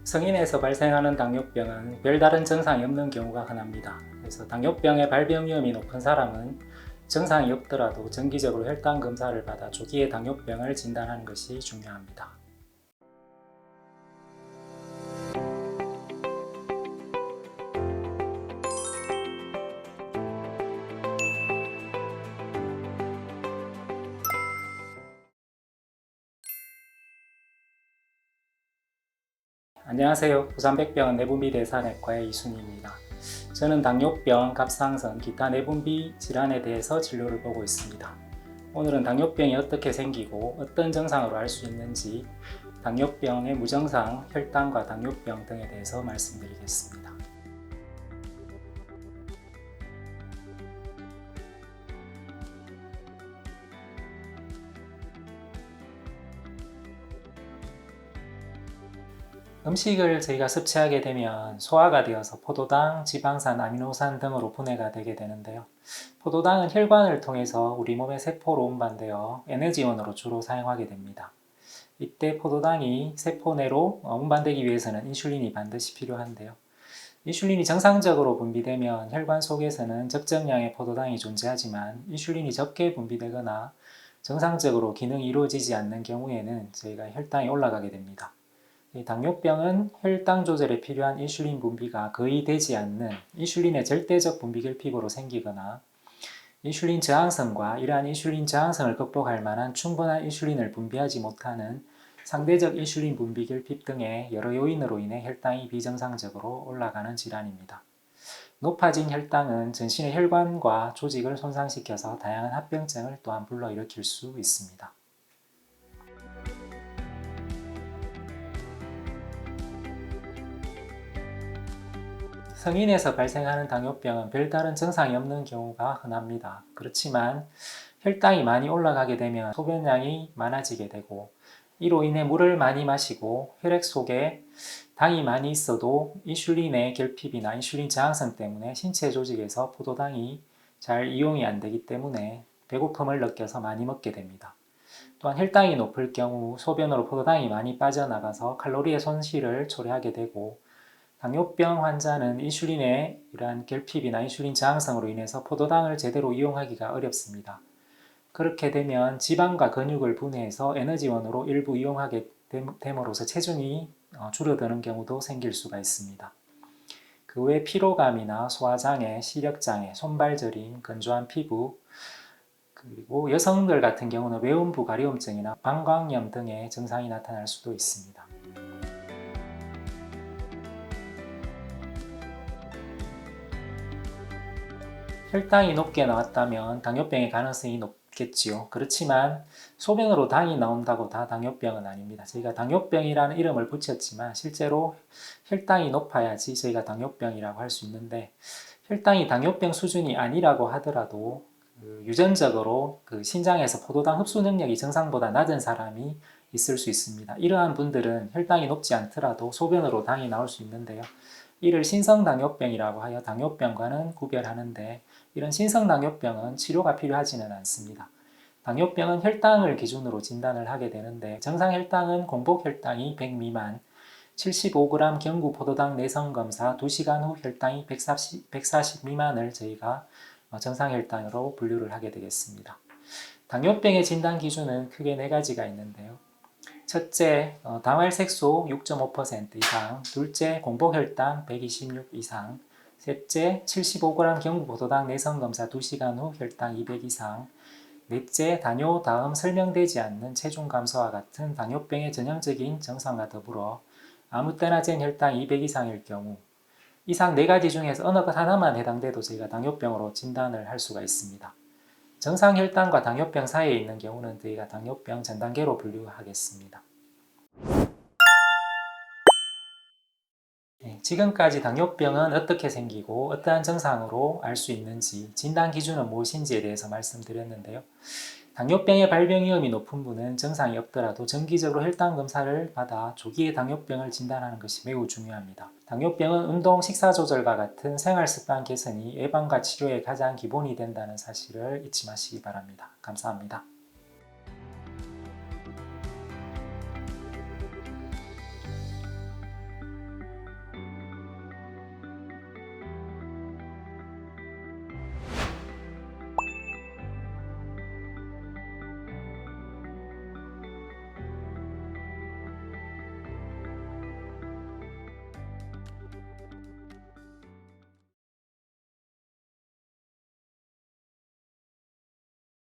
성인에서 발생하는 당뇨병은 별다른 증상이 없는 경우가 흔합니다. 그래서 당뇨병의 발병 위험이 높은 사람은 증상이 없더라도 정기적으로 혈당 검사를 받아 조기에 당뇨병을 진단하는 것이 중요합니다. 안녕하세요. 부산백병원 내분비대사내과의 이순희입니다. 저는 당뇨병, 갑상선, 기타 내분비 질환에 대해서 진료를 보고 있습니다. 오늘은 당뇨병이 어떻게 생기고 어떤 증상으로 알 수 있는지, 당뇨병의 무증상, 혈당과 당뇨병 등에 대해서 말씀드리겠습니다. 음식을 저희가 섭취하게 되면 소화가 되어서 포도당, 지방산, 아미노산 등으로 분해가 되게 되는데요. 포도당은 혈관을 통해서 우리 몸의 세포로 운반되어 에너지원으로 주로 사용하게 됩니다. 이때 포도당이 세포 내로 운반되기 위해서는 인슐린이 반드시 필요한데요. 인슐린이 정상적으로 분비되면 혈관 속에서는 적정량의 포도당이 존재하지만 인슐린이 적게 분비되거나 정상적으로 기능이 이루어지지 않는 경우에는 저희가 혈당이 올라가게 됩니다. 당뇨병은 혈당 조절에 필요한 인슐린 분비가 거의 되지 않는 인슐린의 절대적 분비 결핍으로 생기거나 인슐린 저항성과 이러한 인슐린 저항성을 극복할 만한 충분한 인슐린을 분비하지 못하는 상대적 인슐린 분비 결핍 등의 여러 요인으로 인해 혈당이 비정상적으로 올라가는 질환입니다. 높아진 혈당은 전신의 혈관과 조직을 손상시켜서 다양한 합병증을 또한 불러일으킬 수 있습니다. 성인에서 발생하는 당뇨병은 별다른 증상이 없는 경우가 흔합니다. 그렇지만 혈당이 많이 올라가게 되면 소변량이 많아지게 되고 이로 인해 물을 많이 마시고 혈액 속에 당이 많이 있어도 인슐린의 결핍이나 인슐린 저항성 때문에 신체 조직에서 포도당이 잘 이용이 안 되기 때문에 배고픔을 느껴서 많이 먹게 됩니다. 또한 혈당이 높을 경우 소변으로 포도당이 많이 빠져나가서 칼로리의 손실을 초래하게 되고 당뇨병 환자는 인슐린의 이러한 결핍이나 인슐린 저항성으로 인해서 포도당을 제대로 이용하기가 어렵습니다. 그렇게 되면 지방과 근육을 분해해서 에너지원으로 일부 이용하게 됨으로써 체중이 줄어드는 경우도 생길 수가 있습니다. 그 외 피로감이나 소화장애, 시력장애, 손발저림, 건조한 피부, 그리고 여성들 같은 경우는 외음부 가려움증이나 방광염 등의 증상이 나타날 수도 있습니다. 혈당이 높게 나왔다면 당뇨병의 가능성이 높겠지요. 그렇지만 소변으로 당이 나온다고 다 당뇨병은 아닙니다. 저희가 당뇨병이라는 이름을 붙였지만 실제로 혈당이 높아야지 저희가 당뇨병이라고 할 수 있는데 혈당이 당뇨병 수준이 아니라고 하더라도 유전적으로 신장에서 포도당 흡수 능력이 정상보다 낮은 사람이 있을 수 있습니다. 이러한 분들은 혈당이 높지 않더라도 소변으로 당이 나올 수 있는데요. 이를 신성당뇨병이라고 하여 당뇨병과는 구별하는데 이런 신성당뇨병은 치료가 필요하지는 않습니다. 당뇨병은 혈당을 기준으로 진단을 하게 되는데 정상 혈당은 공복 혈당이 100 미만, 75g 경구 포도당 내성 검사 2시간 후 혈당이 140 미만을 저희가 정상 혈당으로 분류를 하게 되겠습니다. 당뇨병의 진단 기준은 크게 4가지가 있는데요. 첫째, 당활색소 6.5% 이상, 둘째, 공복혈당 126 이상, 셋째, 75g 경부포도당 내성검사 2시간 후 혈당 200 이상, 넷째, 당뇨 다음 설명되지 않는 체중 감소와 같은 당뇨병의 전형적인 증상과 더불어 아무 때나 잰 혈당 200 이상일 경우 이상 4가지 중에서 어느 것 하나만 해당돼도 저희가 당뇨병으로 진단을 할 수가 있습니다. 정상 혈당과 당뇨병 사이에 있는 경우는 저희가 당뇨병 전 단계로 분류하겠습니다. 지금까지 당뇨병은 어떻게 생기고 어떠한 증상으로 알 수 있는지, 진단 기준은 무엇인지에 대해서 말씀드렸는데요. 당뇨병의 발병 위험이 높은 분은 증상이 없더라도 정기적으로 혈당 검사를 받아 조기에 당뇨병을 진단하는 것이 매우 중요합니다. 당뇨병은 운동, 식사 조절과 같은 생활 습관 개선이 예방과 치료의 가장 기본이 된다는 사실을 잊지 마시기 바랍니다. 감사합니다.